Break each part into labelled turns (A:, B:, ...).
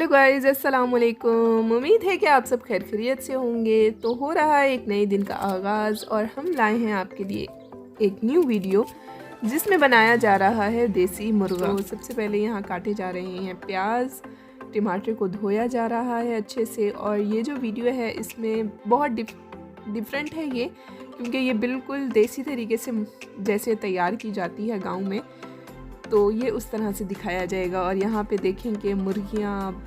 A: Guys, अस्सलाम वालेकुम। उम्मीद है कि आप सब खैर खैरियत से होंगे। तो हो रहा है एक नए दिन का आगाज़ और हम लाए हैं आपके लिए एक न्यू वीडियो जिसमें बनाया जा रहा है देसी मुर्गा। तो सबसे पहले यहाँ काटे जा रहे हैं प्याज, टमाटर को धोया जा रहा है अच्छे से। और ये जो वीडियो है इसमें बहुत डिफरेंट है ये, क्योंकि ये बिल्कुल देसी तरीके से जैसे तैयार की जाती है गाँव में, तो ये उस तरह से दिखाया जाएगा। और यहाँ पे देखेंगे मुर्गियाँ,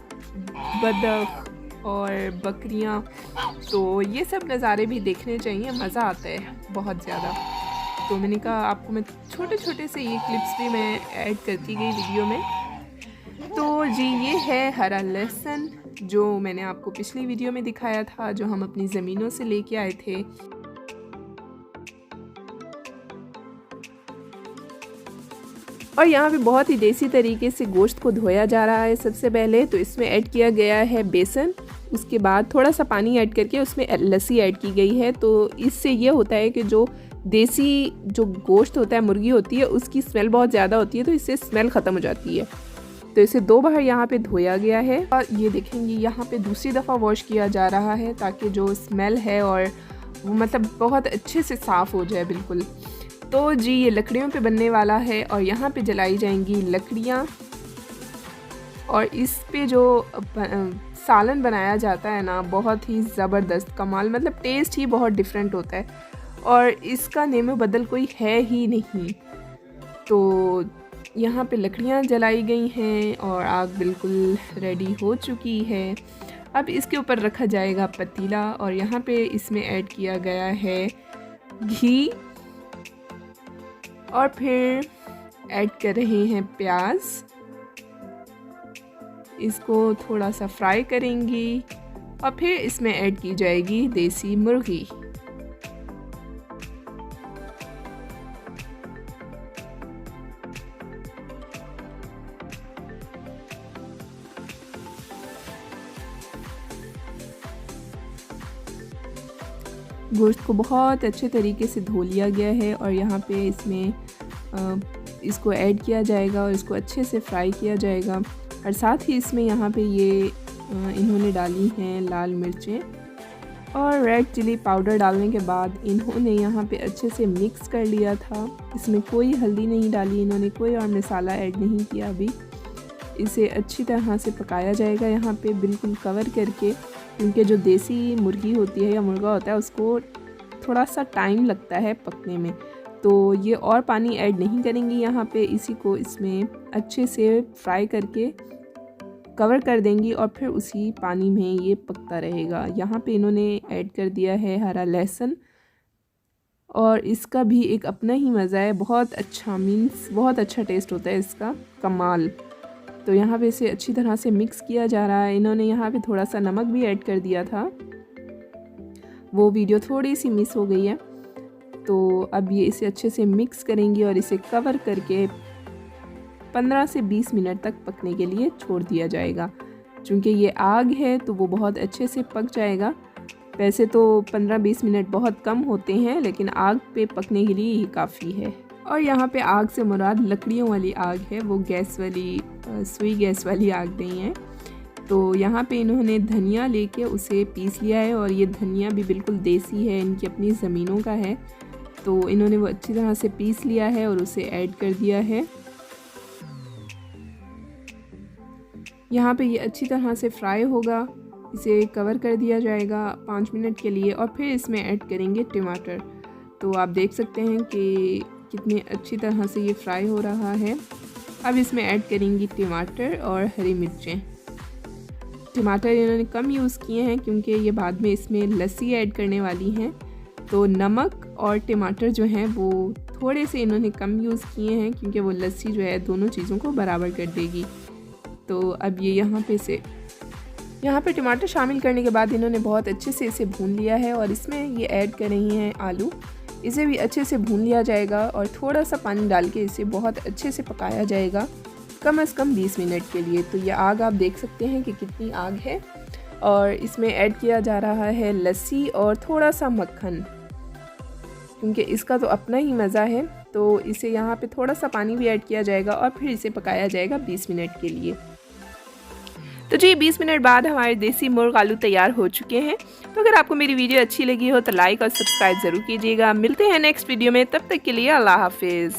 A: बतख और बकरियाँ, तो ये सब नज़ारे भी देखने चाहिए, मज़ा आता है बहुत ज़्यादा। तो मैंने कहा आपको मैं छोटे छोटे से ये क्लिप्स भी मैं ऐड करती गई वीडियो में। तो जी ये है हरा लहसुन जो मैंने आपको पिछली वीडियो में दिखाया था, जो हम अपनी ज़मीनों से लेके आए थे। और यहाँ पे बहुत ही देसी तरीके से गोश्त को धोया जा रहा है। सबसे पहले तो इसमें ऐड किया गया है बेसन, उसके बाद थोड़ा सा पानी ऐड करके उसमें लस्सी ऐड की गई है। तो इससे ये होता है कि जो देसी जो गोश्त होता है, मुर्गी होती है, उसकी स्मेल बहुत ज़्यादा होती है, तो इससे स्मेल ख़त्म हो जाती है। तो इसे 2 बार यहाँ पे धोया गया है। और ये देखेंगे यहाँ पे दूसरी दफ़ा वॉश किया जा रहा है ताकि जो स्मेल है और वो मतलब बहुत अच्छे से साफ़ हो जाए बिल्कुल। तो जी ये लकड़ियों पे बनने वाला है और यहाँ पे जलाई जाएंगी लकड़ियाँ। और इस पे जो सालन बनाया जाता है ना, बहुत ही ज़बरदस्त कमाल, मतलब टेस्ट ही बहुत डिफरेंट होता है और इसका नेमो बदल कोई है ही नहीं। तो यहाँ पे लकड़ियाँ जलाई गई हैं और आग बिल्कुल रेडी हो चुकी है। अब इसके ऊपर रखा जाएगा पतीला और यहाँ पे इसमें ऐड किया गया है घी और फिर ऐड कर रहे हैं प्याज। इसको थोड़ा सा फ्राई करेंगी और फिर इसमें ऐड की जाएगी देसी मुर्गी। गोश्त को बहुत अच्छे तरीके से धो लिया गया है और यहाँ पे इसमें इसको ऐड किया जाएगा और इसको अच्छे से फ्राई किया जाएगा। और साथ ही इसमें यहाँ पे ये इन्होंने डाली हैं लाल मिर्चें और रेड चिली पाउडर डालने के बाद इन्होंने यहाँ पे अच्छे से मिक्स कर लिया था। इसमें कोई हल्दी नहीं डाली इन्होंने, कोई और मसाला ऐड नहीं किया। अभी इसे अच्छी तरह से पकाया जाएगा यहाँ पे बिल्कुल कवर करके, क्योंकि जो देसी मुर्गी होती है या मुर्गा होता है उसको थोड़ा सा टाइम लगता है पकने में। तो ये और पानी ऐड नहीं करेंगे यहाँ पे, इसी को इसमें अच्छे से फ्राई करके कवर कर देंगी और फिर उसी पानी में ये पकता रहेगा। यहाँ पे इन्होंने ऐड कर दिया है हरा लहसुन और इसका भी एक अपना ही मज़ा है, बहुत अच्छा, मीन्स बहुत अच्छा टेस्ट होता है इसका, कमाल। तो यहाँ पे इसे अच्छी तरह से मिक्स किया जा रहा है। इन्होंने यहाँ पे थोड़ा सा नमक भी ऐड कर दिया था, वो वीडियो थोड़ी सी मिस हो गई है। तो अब ये इसे अच्छे से मिक्स करेंगी और इसे कवर करके 15 से 20 मिनट तक पकने के लिए छोड़ दिया जाएगा। चूँकि ये आग है तो वो बहुत अच्छे से पक जाएगा। वैसे तो 15-20 मिनट बहुत कम होते हैं, लेकिन आग पे पकने के लिए ही काफ़ी है। और यहाँ पे आग से मुराद लकड़ियों वाली आग है, वो गैस वाली सुई गैस वाली आग नहीं है। तो यहाँ पे इन्होंने धनिया लेके उसे पीस लिया है और ये धनिया भी बिल्कुल देसी है, इनकी अपनी ज़मीनों का है। तो इन्होंने वो अच्छी तरह से पीस लिया है और उसे ऐड कर दिया है। यहाँ पे ये अच्छी तरह से फ्राई होगा, इसे कवर कर दिया जाएगा 5 मिनट के लिए और फिर इसमें ऐड करेंगे टमाटर। तो आप देख सकते हैं कि कितनी अच्छी तरह से ये फ्राई हो रहा है। अब इसमें ऐड करेंगी टमाटर और हरी मिर्चें। टमाटर इन्होंने कम यूज़ किए हैं क्योंकि ये बाद में इसमें लस्सी ऐड करने वाली हैं। तो नमक और टमाटर जो हैं वो थोड़े से इन्होंने कम यूज़ किए हैं, क्योंकि वो लस्सी जो है दोनों चीज़ों को बराबर कर देगी। तो अब ये यहाँ पे टमाटर शामिल करने के बाद इन्होंने बहुत अच्छे से इसे भून लिया है और इसमें ये ऐड कर रही हैं आलू। इसे भी अच्छे से भून लिया जाएगा और थोड़ा सा पानी डाल के इसे बहुत अच्छे से पकाया जाएगा, कम से कम 20 मिनट के लिए। तो ये आग आप देख सकते हैं कि कितनी आग है। और इसमें ऐड किया जा रहा है लस्सी और थोड़ा सा मक्खन, क्योंकि इसका तो अपना ही मज़ा है। तो इसे यहाँ पे थोड़ा सा पानी भी ऐड किया जाएगा और फिर इसे पकाया जाएगा 20 मिनट के लिए। तो जी 20 मिनट बाद हमारे देसी मुर्ग आलू तैयार हो चुके हैं। तो अगर आपको मेरी वीडियो अच्छी लगी हो तो लाइक और सब्सक्राइब ज़रूर कीजिएगा। मिलते हैं नेक्स्ट वीडियो में, तब तक के लिए अल्लाह हाफिज़।